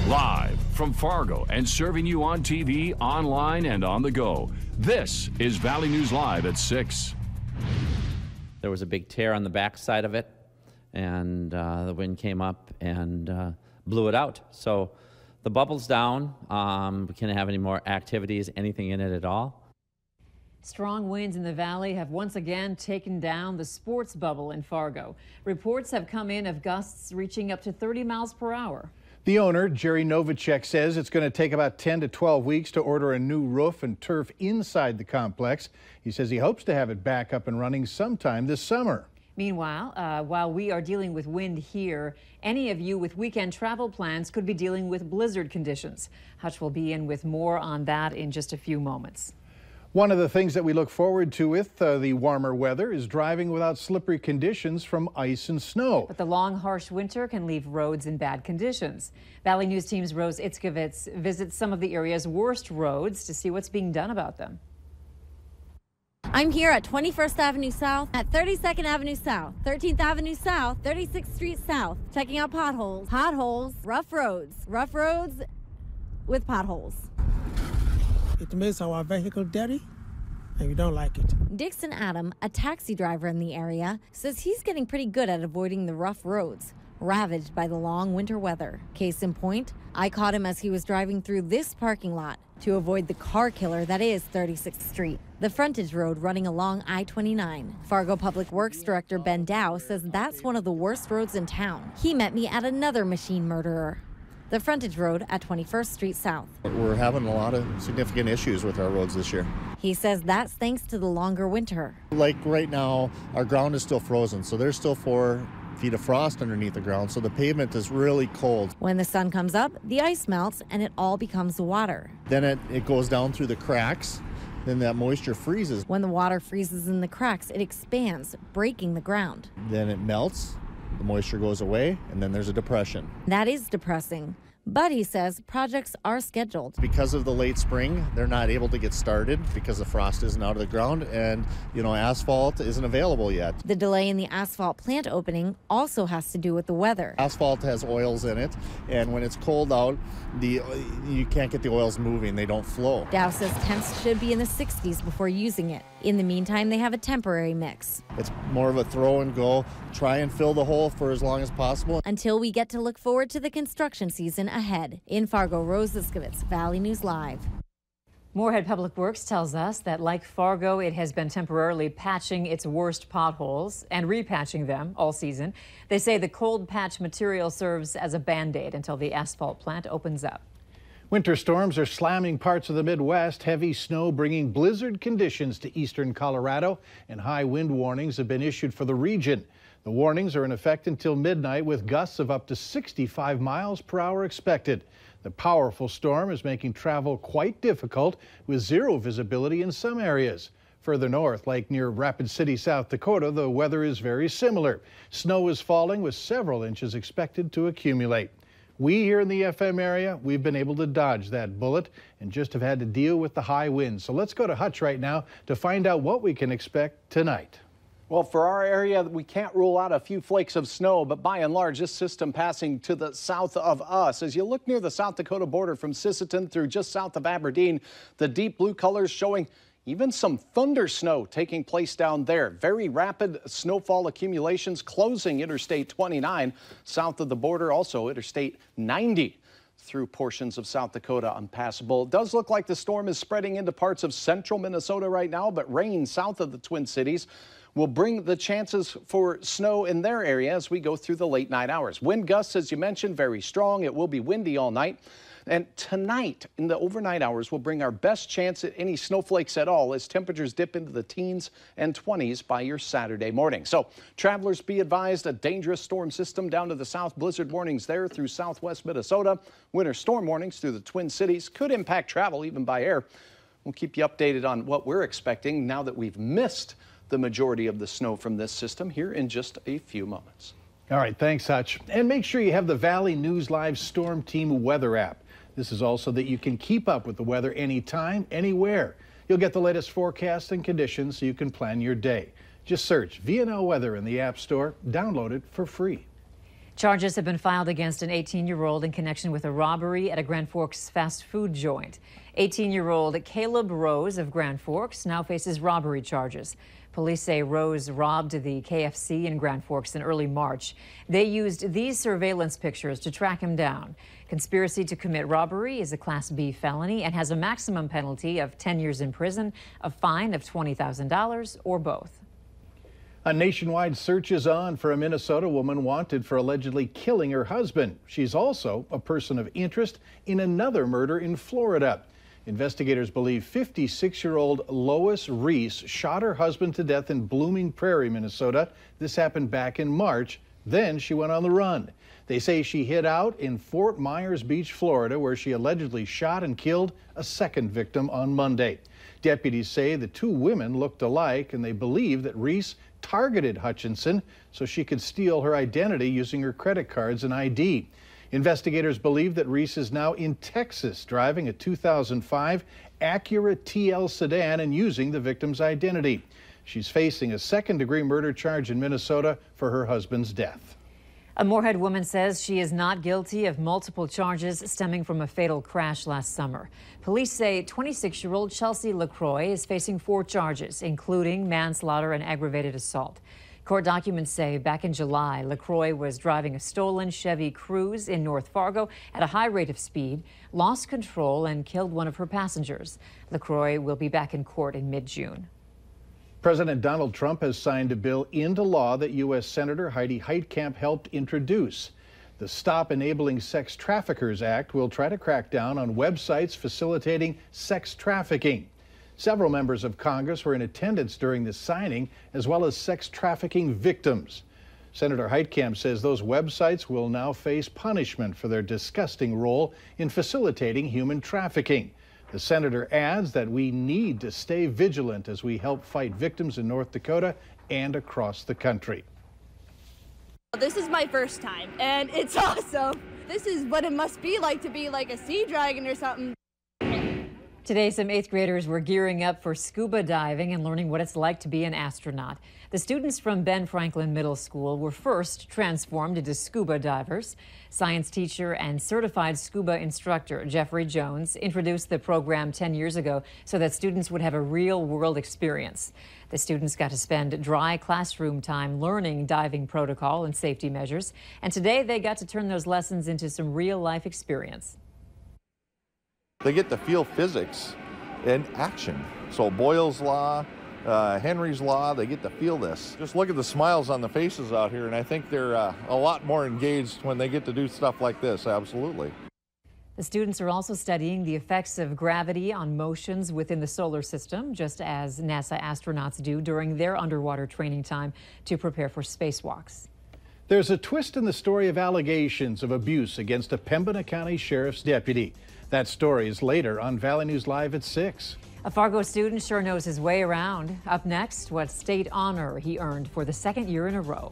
Live from Fargo and serving you on TV, online, and on the go. This is Valley News Live at 6. There was a big tear on the back side of it, and the wind came up and blew it out. So the bubble's down. We can't have any more activities, anything in it at all. Strong winds in the valley have once again taken down the sports bubble in Fargo. Reports have come in of gusts reaching up to 30 miles per hour. The owner, Jerry Novacek, says it's going to take about 10 to 12 weeks to order a new roof and turf inside the complex. He says he hopes to have it back up and running sometime this summer. Meanwhile, while we are dealing with wind here, any of you with weekend travel plans could be dealing with blizzard conditions. Hutch will be in with more on that in just a few moments. One of the things that we look forward to with the warmer weather is driving without slippery conditions from ice and snow. But the long, harsh winter can leave roads in bad conditions. Valley News Team's Rose Itzkovitz visits some of the area's worst roads to see what's being done about them. I'm here at 21st Avenue South, at 32nd Avenue South, 13th Avenue South, 36th Street South, checking out potholes, rough roads with potholes. It makes our vehicle dirty, and we don't like it. Dixon Adam, a taxi driver in the area, says he's getting pretty good at avoiding the rough roads, ravaged by the long winter weather. Case in point, I caught him as he was driving through this parking lot to avoid the car killer that is 36th Street, the frontage road running along I-29. Fargo Public Works Director Ben Dow says that's one of the worst roads in town. He met me at another machine murderer, the frontage road at 21st Street South. We're having a lot of significant issues with our roads this year. He says that's thanks to the longer winter. Like right now, our ground is still frozen, so there's still 4 feet of frost underneath the ground, so the pavement is really cold. When the sun comes up, the ice melts and it all becomes water. Then it goes down through the cracks, then that moisture freezes. When the water freezes in the cracks, it expands, breaking the ground. Then it melts. The moisture goes away, and then there's a depression. That is depressing. But he says projects are scheduled. Because of the late spring, they're not able to get started because the frost isn't out of the ground and, asphalt isn't available yet. The delay in the asphalt plant opening also has to do with the weather. Asphalt has oils in it, and when it's cold out, you can't get the oils moving. They don't flow. Dow says temps should be in the 60s before using it. In the meantime, they have a temporary mix. It's more of a throw and go. Try and fill the hole for as long as possible. Until we get to look forward to the construction season ahead. In Fargo, Rose Itzkovitz, Valley News Live. Moorhead Public Works tells us that, like Fargo, it has been temporarily patching its worst potholes and repatching them all season. They say the cold patch material serves as a Band-Aid until the asphalt plant opens up. Winter storms are slamming parts of the Midwest. Heavy snow bringing blizzard conditions to eastern Colorado, and high wind warnings have been issued for the region. The warnings are in effect until midnight, with gusts of up to 65 miles per hour expected. The powerful storm is making travel quite difficult, with zero visibility in some areas. Further north, like near Rapid City, South Dakota, the weather is very similar. Snow is falling, with several inches expected to accumulate. We here in the FM area, we've been able to dodge that bullet and just have had to deal with the high winds. So let's go to Hutch right now to find out what we can expect tonight. Well, for our area, we can't rule out a few flakes of snow, but by and large, this system passing to the south of us. As you look near the South Dakota border from Sisseton through just south of Aberdeen, the deep blue colors showing even some thunder snow taking place down there. Very rapid snowfall accumulations closing Interstate 29 south of the border, also Interstate 90 through portions of South Dakota unpassable. It does look like the storm is spreading into parts of central Minnesota right now, but rain south of the Twin Cities will bring the chances for snow in their area as we go through the late night hours. Wind gusts, as you mentioned, very strong. It will be windy all night. And tonight, in the overnight hours, will bring our best chance at any snowflakes at all as temperatures dip into the teens and 20s by your Saturday morning. So travelers be advised, a dangerous storm system down to the south, blizzard warnings there through southwest Minnesota. Winter storm warnings through the Twin Cities could impact travel even by air. We'll keep you updated on what we're expecting now that we've missed the majority of the snow from this system here in just a few moments. All right, thanks, Hutch. And make sure you have the Valley News Live Storm Team weather app. This is also that you can keep up with the weather anytime, anywhere. You'll get the latest forecast and conditions so you can plan your day. Just search VNL Weather in the App Store. Download it for free. Charges have been filed against an 18-year-old in connection with a robbery at a Grand Forks fast food joint. 18-year-old Caleb Rose of Grand Forks now faces robbery charges. Police say Rose robbed the KFC in Grand Forks in early March. They used these surveillance pictures to track him down. Conspiracy to commit robbery is a Class B felony and has a maximum penalty of 10 years in prison, a fine of $20,000, or both. A nationwide search is on for a Minnesota woman wanted for allegedly killing her husband. She's also a person of interest in another murder in Florida. Investigators believe 56-year-old Lois Reese shot her husband to death in Blooming Prairie, Minnesota. This happened back in March. Then she went on the run. They say she hid out in Fort Myers Beach, Florida, where she allegedly shot and killed a second victim on Monday. Deputies say the two women looked alike, and they believe that Reese targeted Hutchinson so she could steal her identity using her credit cards and ID. Investigators believe that Reese is now in Texas driving a 2005 Acura TL sedan and using the victim's identity. She's facing a second-degree murder charge in Minnesota for her husband's death. A Moorhead woman says she is not guilty of multiple charges stemming from a fatal crash last summer. Police say 26-year-old Chelsea LaCroix is facing 4 charges, including manslaughter and aggravated assault. Court documents say back in July, LaCroix was driving a stolen Chevy Cruze in North Fargo at a high rate of speed, lost control, and killed one of her passengers. LaCroix will be back in court in mid-June. President Donald Trump has signed a bill into law that U.S. Senator Heidi Heitkamp helped introduce. The Stop Enabling Sex Traffickers Act will try to crack down on websites facilitating sex trafficking. Several members of Congress were in attendance during the signing, as well as sex trafficking victims. Senator Heitkamp says those websites will now face punishment for their disgusting role in facilitating human trafficking. The senator adds that we need to stay vigilant as we help fight victims in North Dakota and across the country. This is my first time, and it's awesome. This is what it must be like to be like a sea dragon or something. Today, some 8th graders were gearing up for scuba diving and learning what it's like to be an astronaut. The students from Ben Franklin Middle School were first transformed into scuba divers. Science teacher and certified scuba instructor Jeffrey Jones introduced the program 10 years ago so that students would have a real-world experience. The students got to spend dry classroom time learning diving protocol and safety measures, and today they got to turn those lessons into some real-life experience. They get to feel physics in action. So Boyle's Law, Henry's Law, they get to feel this. Just look at the smiles on the faces out here, and I think they're a lot more engaged when they get to do stuff like this, absolutely. The students are also studying the effects of gravity on motions within the solar system, just as NASA astronauts do during their underwater training time to prepare for spacewalks. There's a twist in the story of allegations of abuse against a Pembina County Sheriff's deputy. That story is later on Valley News Live at 6. A Fargo student sure knows his way around. Up next, what state honor he earned for the 2nd year in a row.